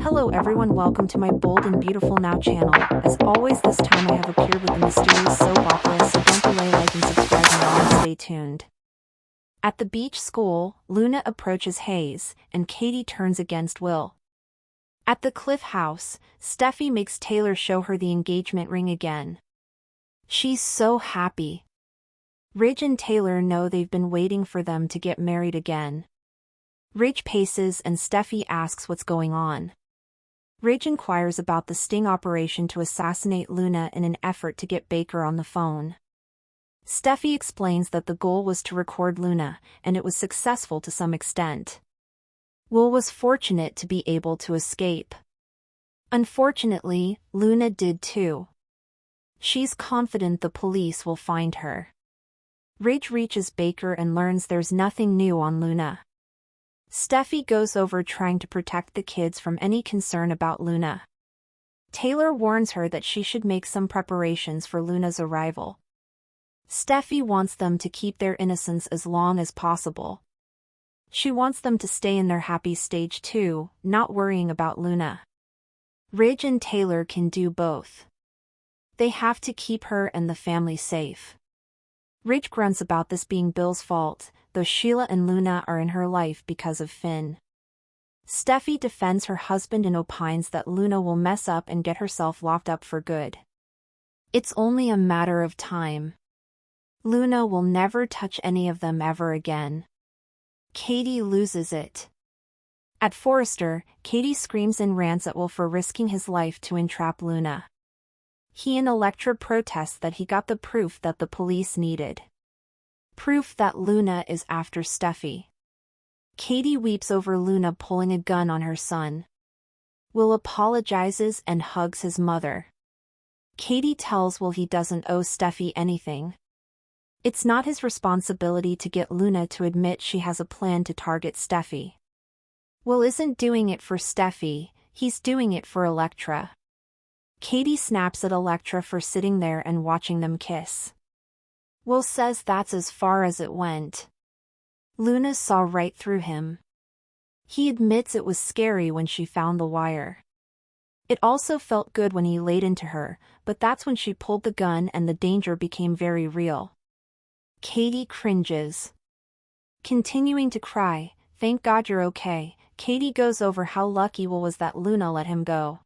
Hello everyone, welcome to my bold and beautiful now channel. As always, this time I have appeared with the mysterious soap opera, so don't delay, like and subscribe now and stay tuned. At the beach school, Luna approaches Hayes, and Katie turns against Will. At the Cliff house, Steffi makes Taylor show her the engagement ring again. She's so happy. Ridge and Taylor know they've been waiting for them to get married again. Ridge paces and Steffi asks what's going on. Ridge inquires about the sting operation to assassinate Luna in an effort to get Baker on the phone. Steffi explains that the goal was to record Luna, and it was successful to some extent. Will was fortunate to be able to escape. Unfortunately, Luna did too. She's confident the police will find her. Ridge reaches Baker and learns there's nothing new on Luna. Steffi goes over trying to protect the kids from any concern about Luna. Taylor warns her that she should make some preparations for Luna's arrival. Steffi wants them to keep their innocence as long as possible. She wants them to stay in their happy stage too, not worrying about Luna. Ridge and Taylor can do both. They have to keep her and the family safe. Ridge grunts about this being Bill's fault, though Sheila and Luna are in her life because of Finn. Steffi defends her husband and opines that Luna will mess up and get herself locked up for good. It's only a matter of time. Luna will never touch any of them ever again. Katie loses it. At Forrester, Katie screams and rants at Will for risking his life to entrap Luna. He and Elektra protest that he got the proof that the police needed. Proof that Luna is after Steffi. Katie weeps over Luna pulling a gun on her son. Will apologizes and hugs his mother. Katie tells Will he doesn't owe Steffi anything. It's not his responsibility to get Luna to admit she has a plan to target Steffi. Will isn't doing it for Steffi, he's doing it for Elektra. Katie snaps at Elektra for sitting there and watching them kiss. Will says that's as far as it went. Luna saw right through him. He admits it was scary when she found the wire. It also felt good when he laid into her, but that's when she pulled the gun and the danger became very real. Katie cringes. Continuing to cry, "Thank God you're okay," Katie goes over how lucky Will was that Luna let him go.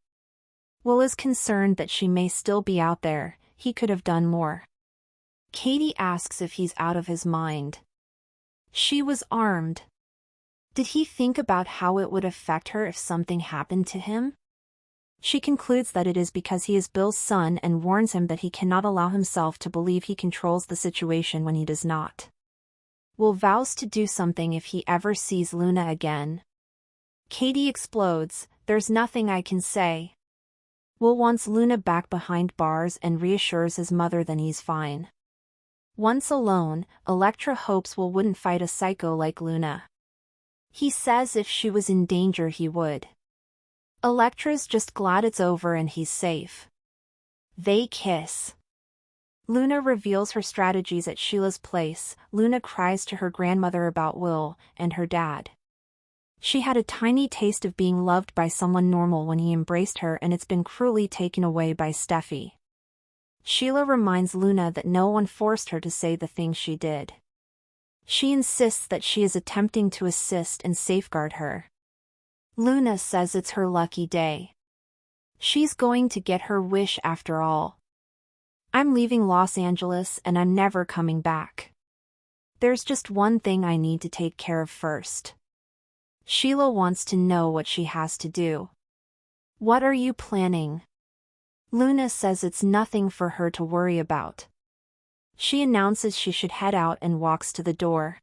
Will is concerned that she may still be out there, he could have done more. Katie asks if he's out of his mind. She was armed. Did he think about how it would affect her if something happened to him? She concludes that it is because he is Bill's son and warns him that he cannot allow himself to believe he controls the situation when he does not. Will vows to do something if he ever sees Luna again. Katie explodes, "There's nothing I can say." Will wants Luna back behind bars and reassures his mother that he's fine. Once alone, Elektra hopes Will wouldn't fight a psycho like Luna. He says if she was in danger he would. Elektra's just glad it's over and he's safe. They kiss. Luna reveals her strategies at Sheila's place. Luna cries to her grandmother about Will and her dad. She had a tiny taste of being loved by someone normal when he embraced her, and it's been cruelly taken away by Steffi. Sheila reminds Luna that no one forced her to say the things she did. She insists that she is attempting to assist and safeguard her. Luna says it's her lucky day. She's going to get her wish after all. "I'm leaving Los Angeles and I'm never coming back. There's just one thing I need to take care of first." Sheila wants to know what she has to do. "What are you planning?" Luna says it's nothing for her to worry about. She announces she should head out and walks to the door.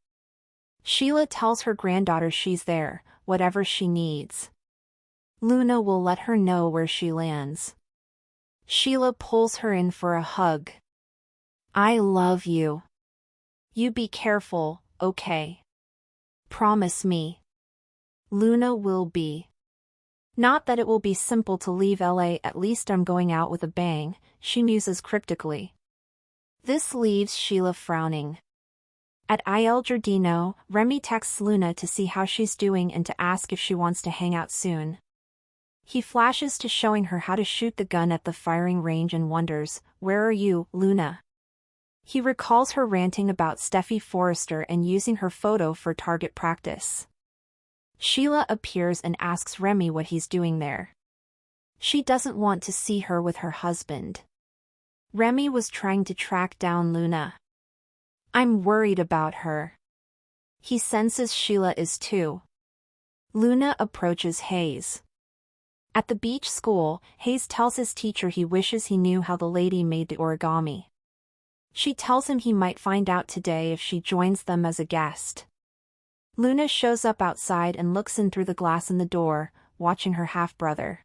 Sheila tells her granddaughter she's there, whatever she needs. Luna will let her know where she lands. Sheila pulls her in for a hug. "I love you. You be careful, okay? Promise me." Luna will be. "Not that it will be simple to leave LA, at least I'm going out with a bang," she muses cryptically. This leaves Sheila frowning. At Il Giardino, Remy texts Luna to see how she's doing and to ask if she wants to hang out soon. He flashes to showing her how to shoot the gun at the firing range and wonders, "Where are you, Luna?" He recalls her ranting about Steffi Forrester and using her photo for target practice. Sheila appears and asks Remy what he's doing there. She doesn't want to see her with her husband. Remy was trying to track down Luna. "I'm worried about her." He senses Sheila is too. Luna approaches Hayes. At the beach school, Hayes tells his teacher he wishes he knew how the lady made the origami. She tells him he might find out today if she joins them as a guest. Luna shows up outside and looks in through the glass in the door, watching her half-brother.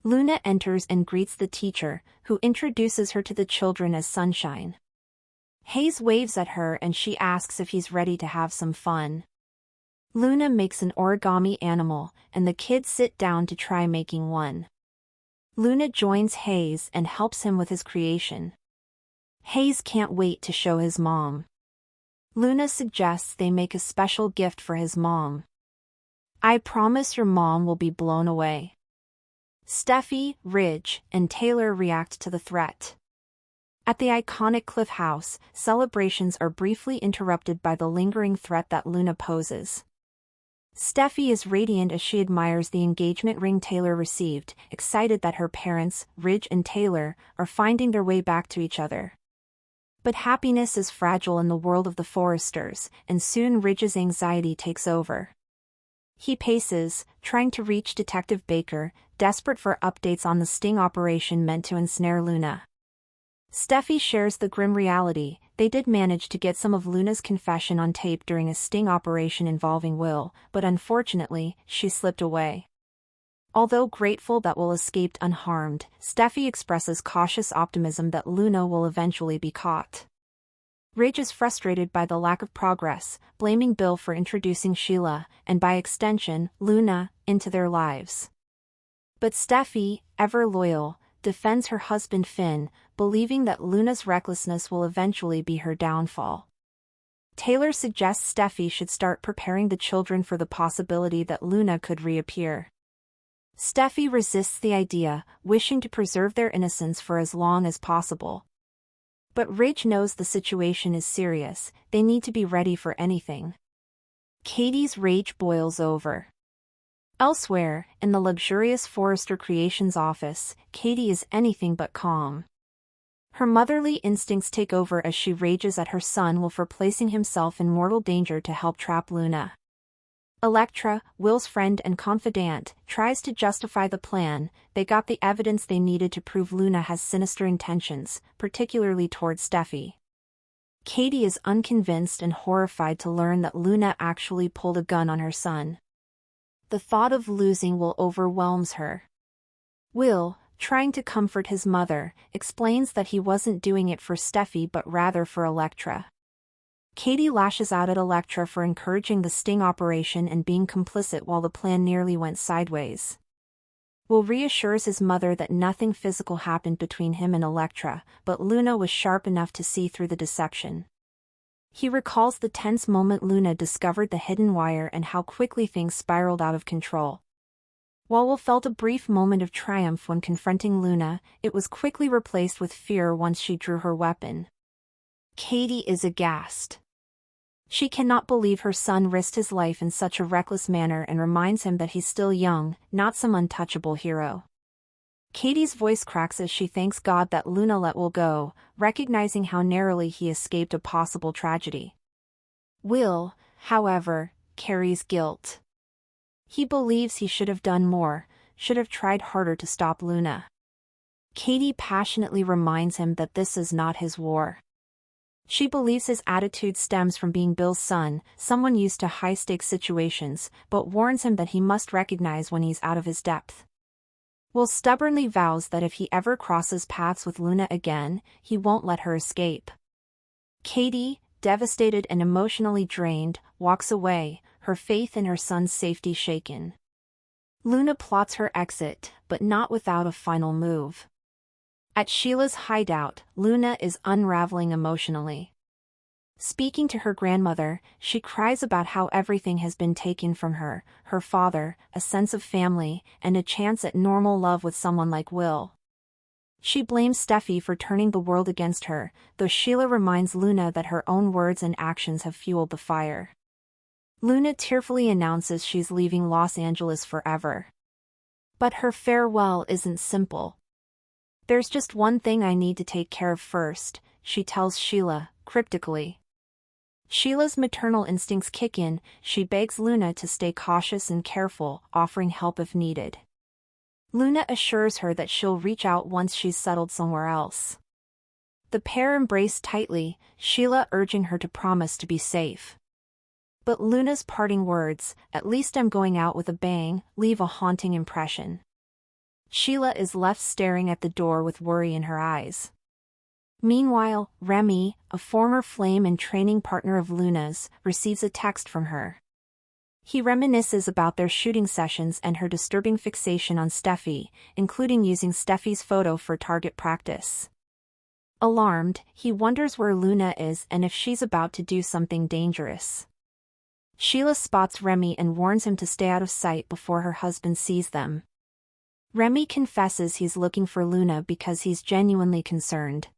Luna enters and greets the teacher, who introduces her to the children as Sunshine. Hayes waves at her and she asks if he's ready to have some fun. Luna makes an origami animal, and the kids sit down to try making one. Luna joins Hayes and helps him with his creation. Hayes can't wait to show his mom. Luna suggests they make a special gift for his mom. "I promise your mom will be blown away." Steffi, Ridge, and Taylor react to the threat. At the iconic Cliff House, celebrations are briefly interrupted by the lingering threat that Luna poses. Steffi is radiant as she admires the engagement ring Taylor received, excited that her parents, Ridge and Taylor, are finding their way back to each other. But happiness is fragile in the world of the Forresters, and soon Ridge's anxiety takes over. He paces, trying to reach Detective Baker, desperate for updates on the sting operation meant to ensnare Luna. Steffi shares the grim reality: they did manage to get some of Luna's confession on tape during a sting operation involving Will, but unfortunately, she slipped away. Although grateful that Will escaped unharmed, Steffi expresses cautious optimism that Luna will eventually be caught. Ridge is frustrated by the lack of progress, blaming Bill for introducing Sheila, and by extension, Luna, into their lives. But Steffi, ever loyal, defends her husband Finn, believing that Luna's recklessness will eventually be her downfall. Taylor suggests Steffi should start preparing the children for the possibility that Luna could reappear. Steffi resists the idea, wishing to preserve their innocence for as long as possible. But Ridge knows the situation is serious, they need to be ready for anything. Katie's rage boils over. Elsewhere, in the luxurious Forrester Creations office, Katie is anything but calm. Her motherly instincts take over as she rages at her son Will for placing himself in mortal danger to help trap Luna. Elektra, Will's friend and confidant, tries to justify the plan. They got the evidence they needed to prove Luna has sinister intentions, particularly towards Steffi. Katie is unconvinced and horrified to learn that Luna actually pulled a gun on her son. The thought of losing Will overwhelms her. Will, trying to comfort his mother, explains that he wasn't doing it for Steffi but rather for Elektra. Katie lashes out at Elektra for encouraging the sting operation and being complicit while the plan nearly went sideways. Will reassures his mother that nothing physical happened between him and Elektra, but Luna was sharp enough to see through the deception. He recalls the tense moment Luna discovered the hidden wire and how quickly things spiraled out of control. While Will felt a brief moment of triumph when confronting Luna, it was quickly replaced with fear once she drew her weapon. Katie is aghast. She cannot believe her son risked his life in such a reckless manner and reminds him that he's still young, not some untouchable hero. Katie's voice cracks as she thanks God that Luna let Will go, recognizing how narrowly he escaped a possible tragedy. Will, however, carries guilt. He believes he should have done more, should have tried harder to stop Luna. Katie passionately reminds him that this is not his war. She believes his attitude stems from being Bill's son, someone used to high-stakes situations, but warns him that he must recognize when he's out of his depth. Will stubbornly vows that if he ever crosses paths with Luna again, he won't let her escape. Katie, devastated and emotionally drained, walks away, her faith in her son's safety shaken. Luna plots her exit, but not without a final move. At Sheila's hideout, Luna is unraveling emotionally. Speaking to her grandmother, she cries about how everything has been taken from her, her father, a sense of family, and a chance at normal love with someone like Will. She blames Steffi for turning the world against her, though Sheila reminds Luna that her own words and actions have fueled the fire. Luna tearfully announces she's leaving Los Angeles forever. But her farewell isn't simple. "There's just one thing I need to take care of first," she tells Sheila, cryptically. Sheila's maternal instincts kick in. She begs Luna to stay cautious and careful, offering help if needed. Luna assures her that she'll reach out once she's settled somewhere else. The pair embrace tightly, Sheila urging her to promise to be safe. But Luna's parting words, "At least I'm going out with a bang," leave a haunting impression. Sheila is left staring at the door with worry in her eyes. Meanwhile, Remy, a former flame and training partner of Luna's, receives a text from her. He reminisces about their shooting sessions and her disturbing fixation on Steffi, including using Steffi's photo for target practice. Alarmed, he wonders where Luna is and if she's about to do something dangerous. Sheila spots Remy and warns him to stay out of sight before her husband sees them. Remy confesses he's looking for Luna because he's genuinely concerned.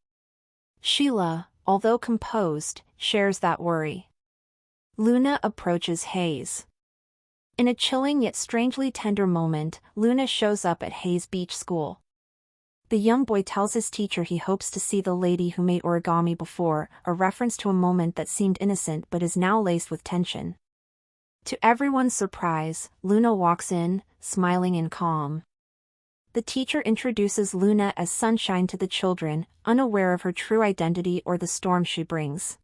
Sheila, although composed, shares that worry. Luna approaches Hayes. In a chilling yet strangely tender moment, Luna shows up at Hayes Beach School. The young boy tells his teacher he hopes to see the lady who made origami before, a reference to a moment that seemed innocent but is now laced with tension. To everyone's surprise, Luna walks in, smiling and calm. The teacher introduces Luna as Sunshine to the children, unaware of her true identity or the storm she brings.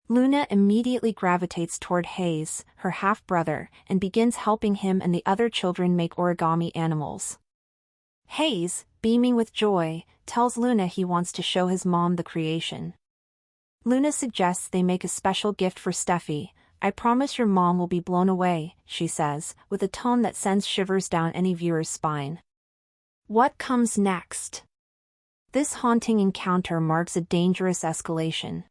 Luna immediately gravitates toward Hayes, her half-brother, and begins helping him and the other children make origami animals. Hayes, beaming with joy, tells Luna he wants to show his mom the creation. Luna suggests they make a special gift for Steffi. "I promise your mom will be blown away," she says, with a tone that sends shivers down any viewer's spine. What comes next? This haunting encounter marks a dangerous escalation.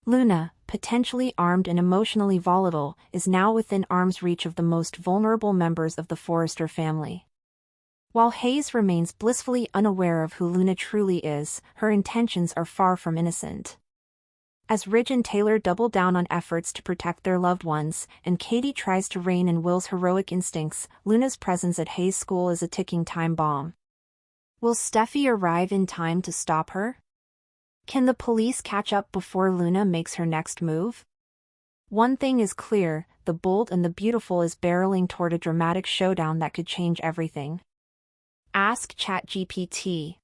Luna, potentially armed and emotionally volatile, is now within arm's reach of the most vulnerable members of the Forrester family. While Hayes remains blissfully unaware of who Luna truly is, her intentions are far from innocent. As Ridge and Taylor double down on efforts to protect their loved ones, and Katie tries to rein in Will's heroic instincts, Luna's presence at Hayes School is a ticking time bomb. Will Steffi arrive in time to stop her? Can the police catch up before Luna makes her next move? One thing is clear, The Bold and the Beautiful is barreling toward a dramatic showdown that could change everything. Ask ChatGPT.